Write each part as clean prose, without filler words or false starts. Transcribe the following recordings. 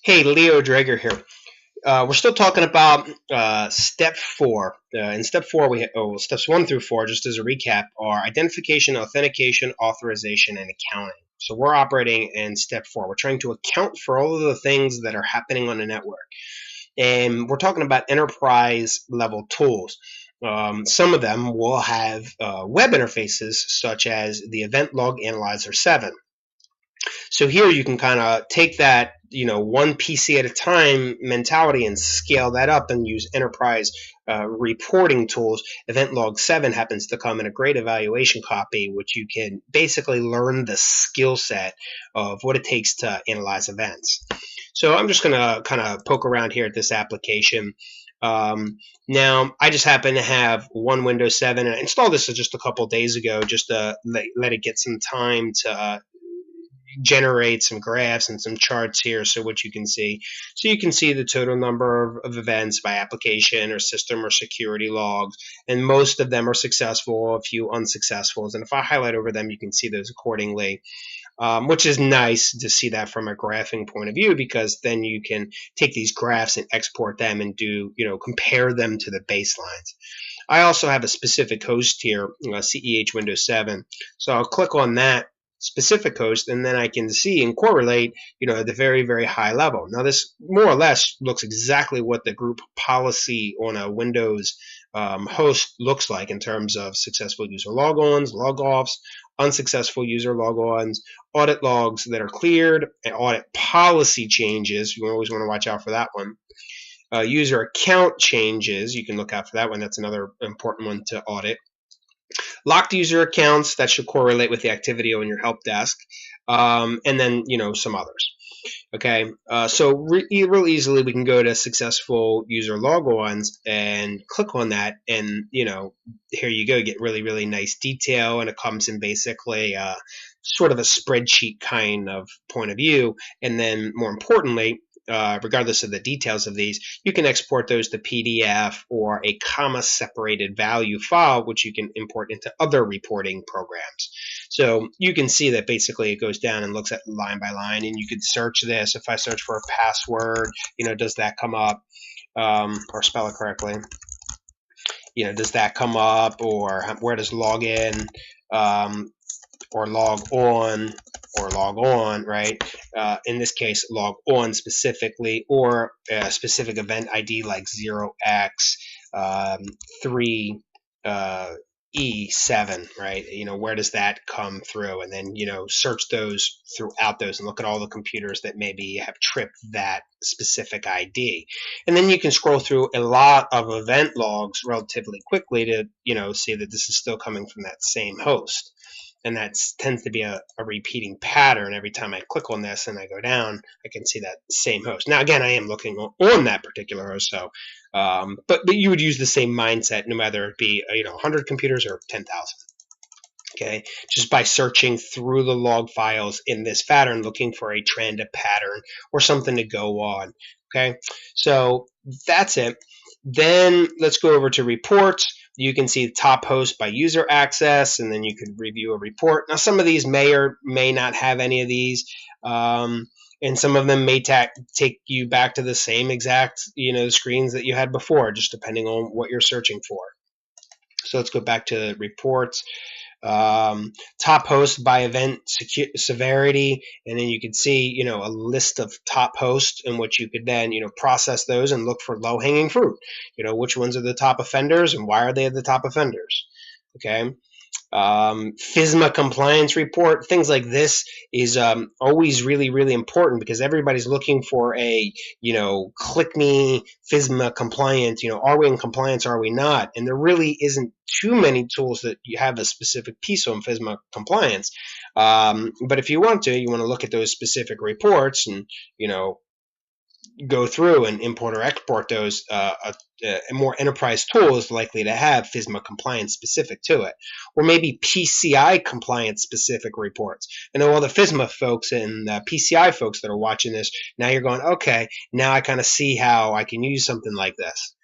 Hey, Leo Drager here. We're still talking about step four. In step four, steps 1 through 4, just as a recap, are identification, authentication, authorization, and accounting. So we're operating in step 4. We're trying to account for all of the things that are happening on the network. And we're talking about enterprise level tools. Some of them will have web interfaces, such as the Event Log Analyzer 7. So here you can kind of take that, one PC at a time mentality and scale that up and use enterprise reporting tools. Event Log 7 happens to come in a great evaluation copy, which you can basically learn the skill set of what it takes to analyze events. So I'm just going to kind of poke around here at this application. Now, I just happen to have one Windows 7, and I installed this just a couple days ago just to let it get some time to generate some graphs and some charts here, so what you can see. So you can see the total number of events by application or system or security logs, and most of them are successful, a few unsuccessful. And if I highlight over them, you can see those accordingly, which is nice to see that from a graphing point of view, because then you can take these graphs and export them and do, compare them to the baselines. I also have a specific host here, CEH Windows 7. So I'll click on that specific host, and then I can see and correlate, at the very, very high level. Now, this more or less looks exactly what the group policy on a Windows host looks like in terms of successful user logons, logoffs, unsuccessful user logons, audit logs that are cleared, and audit policy changes. You always want to watch out for that one. User account changes, you can look out for that one. That's another important one to audit. Locked user accounts, that should correlate with the activity on your help desk, and then some others. Okay, so real easily we can go to successful user logons and click on that, and here you go, you get really, really nice detail, and it comes in basically sort of a spreadsheet kind of point of view. And then more importantly, regardless of the details of these, you can export those to PDF or a comma-separated value file, which you can import into other reporting programs. So you can see that basically it goes down and looks at line by line, and you could search this. If I search for a password, does that come up, or spell it correctly? Does that come up, or where does login, or log on, right? In this case, log on specifically, or a specific event ID like 0x3E7, right? Where does that come through? And then, search those throughout those and look at all the computers that maybe have tripped that specific ID. And then you can scroll through a lot of event logs relatively quickly to, see that this is still coming from that same host. And that tends to be a repeating pattern. Every time I click on this and I go down, I can see that same host. Now, again, I am looking on that particular host, so but you would use the same mindset no matter it be 100 computers or 10,000. Okay, just by searching through the log files in this pattern, looking for a trend, a pattern, or something to go on. Okay, so that's it. Then let's go over to reports. You can see the top host by user access, and then you could review a report. Now, some of these may or may not have any of these, and some of them may take you back to the same exact screens that you had before, just depending on what you're searching for. So let's go back to reports. Top host by event severity, and then you can see a list of top hosts in which you could then process those and look for low-hanging fruit. Which ones are the top offenders and why are they the top offenders? Okay. FISMA compliance report, things like this is always really, really important, because everybody's looking for a, click me FISMA compliant, are we in compliance, are we not? And there really isn't too many tools that you have a specific piece on FISMA compliance. But if you want to look at those specific reports and, go through and import or export those, a more enterprise tool is likely to have FISMA compliance specific to it, or maybe PCI compliance specific reports. I know all the FISMA folks and PCI folks that are watching this, now you're going, okay, now I kind of see how I can use something like this.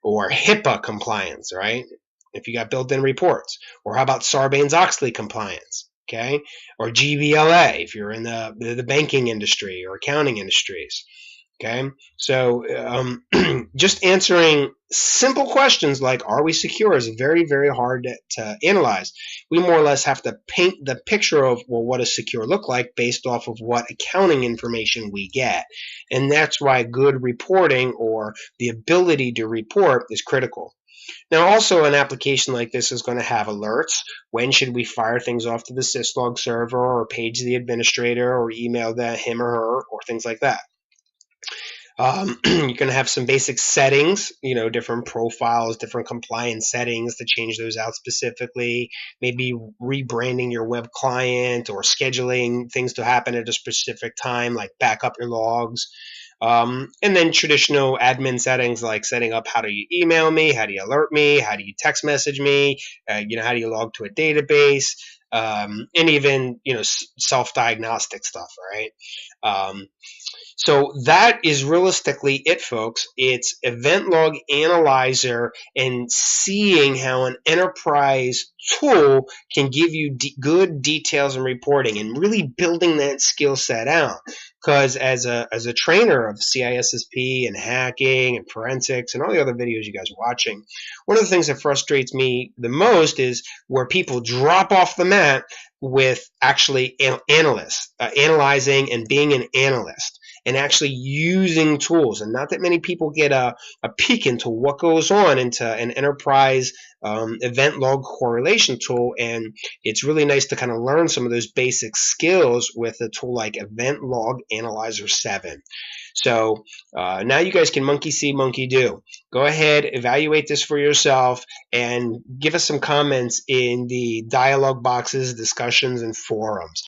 Or HIPAA compliance, right? If you got built-in reports. Or how about Sarbanes-Oxley compliance? Okay, or GBLA if you're in the banking industry or accounting industries. Okay, so just answering simple questions like "Are we secure?" is very, very hard to analyze. We more or less have to paint the picture of, well, what does secure look like based off of what accounting information we get, and that's why good reporting or the ability to report is critical. Now, also, an application like this is going to have alerts. When should we fire things off to the syslog server, or page the administrator, or email him or her, or things like that. You're going to have some basic settings, different profiles, different compliance settings to change those out specifically, maybe rebranding your web client or scheduling things to happen at a specific time, like back up your logs. And then traditional admin settings like setting up how do you email me, how do you alert me, how do you text message me, how do you log to a database, and even self-diagnostic stuff, right? So that is realistically it, folks. It's Event Log Analyzer and seeing how an enterprise tool can give you good details and reporting, and really building that skill set out. Because as a trainer of CISSP and hacking and forensics and all the other videos you guys are watching, one of the things that frustrates me the most is where people drop off the mat with actually analysts, analyzing and being an analyst, and actually using tools. And not that many people get a peek into what goes on into an enterprise event log correlation tool. And it's really nice to kind of learn some of those basic skills with a tool like Event Log Analyzer 7. So now you guys can monkey see, monkey do. Go ahead, evaluate this for yourself, and give us some comments in the dialogue boxes, discussions, and forums.